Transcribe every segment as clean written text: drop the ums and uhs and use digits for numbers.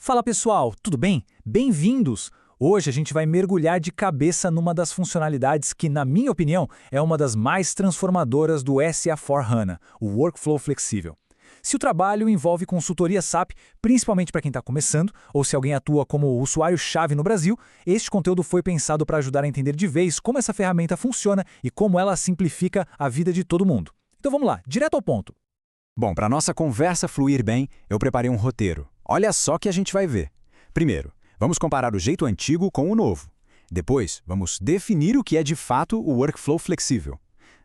Fala pessoal, tudo bem? Bem-vindos! Hoje a gente vai mergulhar de cabeça numa das funcionalidades que, na minha opinião, é uma das mais transformadoras do SA4HANA, o Workflow Flexível. Se o trabalho envolve consultoria SAP, principalmente para quem está começando, ou se alguém atua como usuário-chave no Brasil, este conteúdo foi pensado para ajudar a entender de vez como essa ferramenta funciona e como ela simplifica a vida de todo mundo. Então vamos lá, direto ao ponto. Bom, para nossa conversa fluir bem, eu preparei um roteiro. Olha só o que a gente vai ver. Primeiro, vamos comparar o jeito antigo com o novo. Depois, vamos definir o que é de fato o workflow flexível.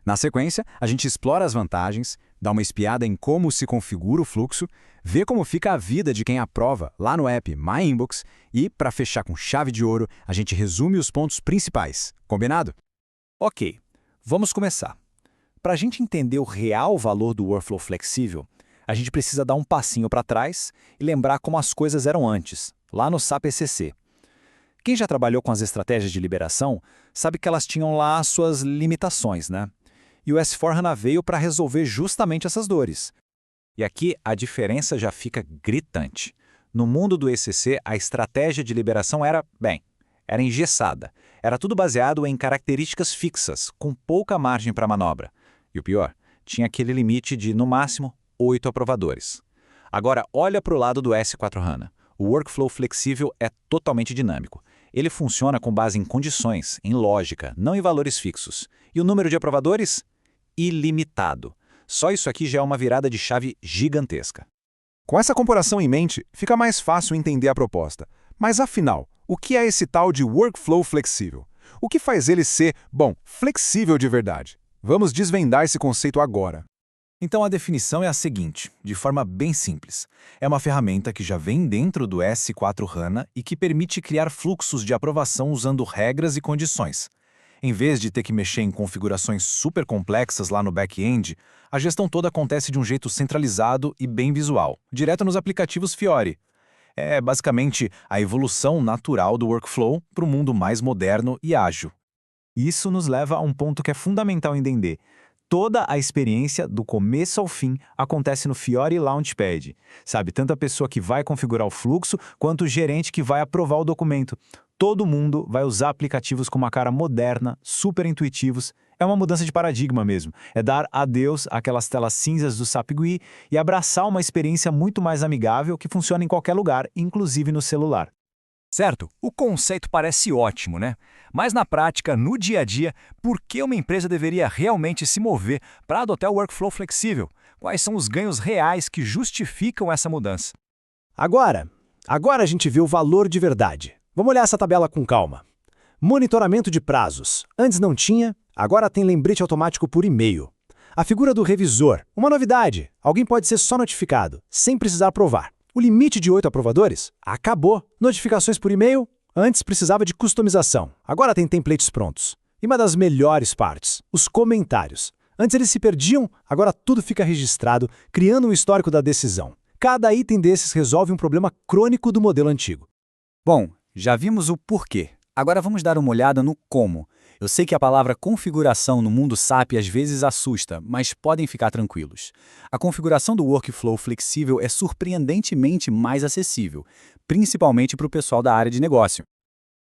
Na sequência, a gente explora as vantagens, dá uma espiada em como se configura o fluxo, vê como fica a vida de quem aprova lá no app My Inbox e, para fechar com chave de ouro, a gente resume os pontos principais. Combinado? Ok, vamos começar. Para a gente entender o real valor do Workflow flexível, a gente precisa dar um passinho para trás e lembrar como as coisas eram antes, lá no SAP ECC. Quem já trabalhou com as estratégias de liberação sabe que elas tinham lá suas limitações, né? E o S4HANA veio para resolver justamente essas dores. E aqui a diferença já fica gritante. No mundo do ECC, a estratégia de liberação era engessada. Era tudo baseado em características fixas, com pouca margem para manobra. E o pior, tinha aquele limite de, no máximo, 8 aprovadores. Agora, olha para o lado do S4HANA. O workflow flexível é totalmente dinâmico. Ele funciona com base em condições, em lógica, não em valores fixos. E o número de aprovadores? Ilimitado. Só isso aqui já é uma virada de chave gigantesca. Com essa comparação em mente, fica mais fácil entender a proposta. Mas afinal, o que é esse tal de workflow flexível? O que faz ele ser, flexível de verdade? Vamos desvendar esse conceito agora. Então a definição é a seguinte, de forma bem simples. É uma ferramenta que já vem dentro do S4HANA e que permite criar fluxos de aprovação usando regras e condições. Em vez de ter que mexer em configurações super complexas lá no back-end, a gestão toda acontece de um jeito centralizado e bem visual, direto nos aplicativos Fiori. É basicamente a evolução natural do workflow para um mundo mais moderno e ágil. Isso nos leva a um ponto que é fundamental entender. Toda a experiência, do começo ao fim, acontece no Fiori Launchpad. Sabe, tanto a pessoa que vai configurar o fluxo, quanto o gerente que vai aprovar o documento. Todo mundo vai usar aplicativos com uma cara moderna, super intuitivos. É uma mudança de paradigma mesmo. É dar adeus àquelas telas cinzas do SAP GUI e abraçar uma experiência muito mais amigável que funciona em qualquer lugar, inclusive no celular. Certo, o conceito parece ótimo, né? Mas na prática, no dia a dia, por que uma empresa deveria realmente se mover para adotar o workflow flexível? Quais são os ganhos reais que justificam essa mudança? Agora a gente vê o valor de verdade. Vamos olhar essa tabela com calma. Monitoramento de prazos. Antes não tinha, agora tem lembrete automático por e-mail. A figura do revisor. Uma novidade. Alguém pode ser só notificado, sem precisar aprovar. O limite de 8 aprovadores? Acabou. Notificações por e-mail? Antes precisava de customização. Agora tem templates prontos. E uma das melhores partes, os comentários. Antes eles se perdiam, agora tudo fica registrado, criando um histórico da decisão. Cada item desses resolve um problema crônico do modelo antigo. Bom, já vimos o porquê. Agora vamos dar uma olhada no como. Eu sei que a palavra configuração no mundo SAP às vezes assusta, mas podem ficar tranquilos. A configuração do workflow flexível é surpreendentemente mais acessível, principalmente para o pessoal da área de negócio.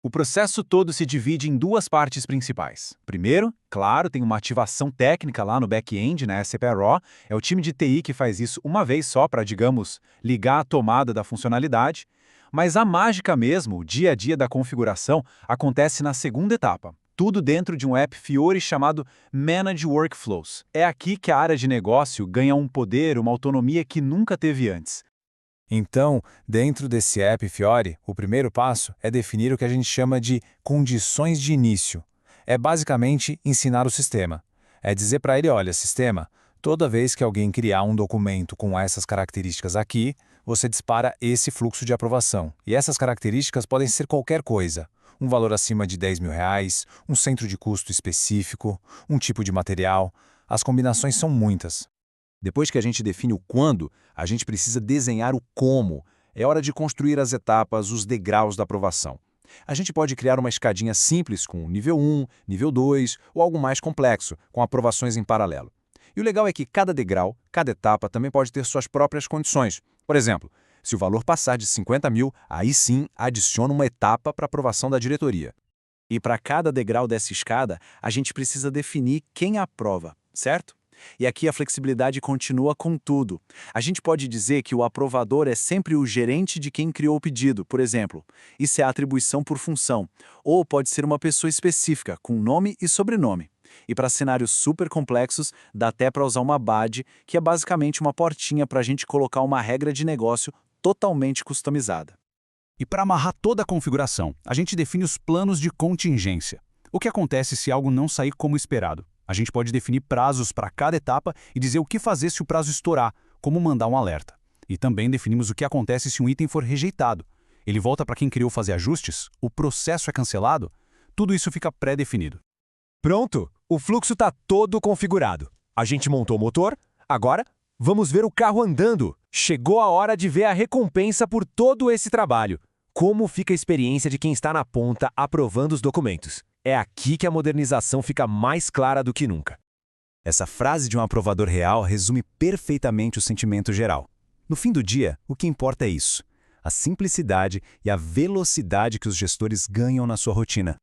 O processo todo se divide em duas partes principais. Primeiro, claro, tem uma ativação técnica lá no back-end, na SAP Raw. É o time de TI que faz isso uma vez só para, digamos, ligar a tomada da funcionalidade. Mas a mágica mesmo, o dia a dia da configuração, acontece na segunda etapa. Tudo dentro de um app Fiori chamado Manage Workflows. É aqui que a área de negócio ganha um poder, uma autonomia que nunca teve antes. Então, dentro desse app Fiori, o primeiro passo é definir o que a gente chama de condições de início. É basicamente ensinar o sistema. É dizer para ele, olha, sistema, toda vez que alguém criar um documento com essas características aqui, você dispara esse fluxo de aprovação. E essas características podem ser qualquer coisa. Um valor acima de R$ 10.000, um centro de custo específico, um tipo de material. As combinações são muitas. Depois que a gente define o quando, a gente precisa desenhar o como. É hora de construir as etapas, os degraus da aprovação. A gente pode criar uma escadinha simples com nível 1, nível 2 ou algo mais complexo, com aprovações em paralelo. E o legal é que cada degrau, cada etapa também pode ter suas próprias condições. Por exemplo, Se o valor passar de 50 mil, aí sim adiciona uma etapa para aprovação da diretoria. E para cada degrau dessa escada, a gente precisa definir quem aprova, certo? E aqui a flexibilidade continua com tudo. A gente pode dizer que o aprovador é sempre o gerente de quem criou o pedido, por exemplo. Isso é atribuição por função. Ou pode ser uma pessoa específica, com nome e sobrenome. E para cenários super complexos, dá até para usar uma badge, que é basicamente uma portinha para a gente colocar uma regra de negócio totalmente customizada. E para amarrar toda a configuração, a gente define os planos de contingência. O que acontece se algo não sair como esperado? A gente pode definir prazos para cada etapa e dizer o que fazer se o prazo estourar, como mandar um alerta. E também definimos o que acontece se um item for rejeitado. Ele volta para quem criou fazer ajustes? O processo é cancelado? Tudo isso fica pré-definido. Pronto! O fluxo está todo configurado. A gente montou o motor, agora vamos ver o carro andando. Chegou a hora de ver a recompensa por todo esse trabalho. Como fica a experiência de quem está na ponta aprovando os documentos? É aqui que a modernização fica mais clara do que nunca. Essa frase de um aprovador real resume perfeitamente o sentimento geral. No fim do dia, o que importa é isso: a simplicidade e a velocidade que os gestores ganham na sua rotina.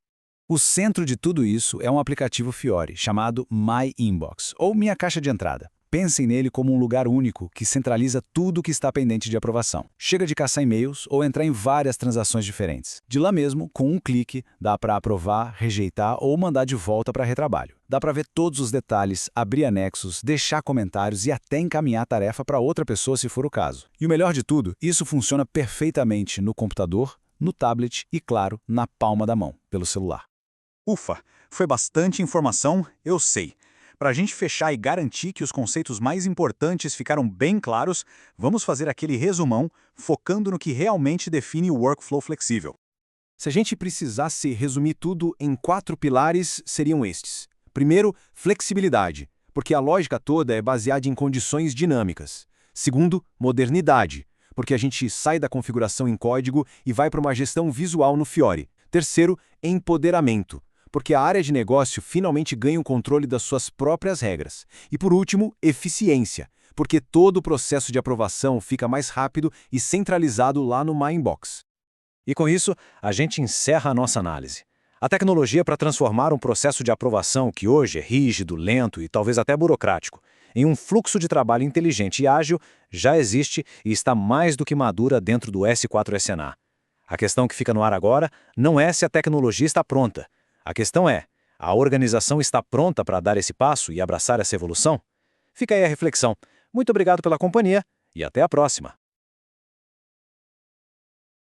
O centro de tudo isso é um aplicativo Fiori, chamado My Inbox, ou Minha Caixa de Entrada. Pensem nele como um lugar único que centraliza tudo o que está pendente de aprovação. Chega de caçar e-mails ou entrar em várias transações diferentes. De lá mesmo, com um clique, dá para aprovar, rejeitar ou mandar de volta para retrabalho. Dá para ver todos os detalhes, abrir anexos, deixar comentários e até encaminhar a tarefa para outra pessoa se for o caso. E o melhor de tudo, isso funciona perfeitamente no computador, no tablet e, claro, na palma da mão, pelo celular. Ufa, foi bastante informação, eu sei. Para a gente fechar e garantir que os conceitos mais importantes ficaram bem claros, vamos fazer aquele resumão, focando no que realmente define o workflow flexível. Se a gente precisasse resumir tudo em 4 pilares, seriam estes. Primeiro, flexibilidade, porque a lógica toda é baseada em condições dinâmicas. Segundo, modernidade, porque a gente sai da configuração em código e vai para uma gestão visual no Fiori. Terceiro, empoderamento, porque a área de negócio finalmente ganha o controle das suas próprias regras. E por último, eficiência, porque todo o processo de aprovação fica mais rápido e centralizado lá no My Inbox. E com isso, a gente encerra a nossa análise. A tecnologia para transformar um processo de aprovação que hoje é rígido, lento e talvez até burocrático, em um fluxo de trabalho inteligente e ágil, já existe e está mais do que madura dentro do S4SNA. A questão que fica no ar agora não é se a tecnologia está pronta. A questão é, a organização está pronta para dar esse passo e abraçar essa evolução? Fica aí a reflexão. Muito obrigado pela companhia e até a próxima.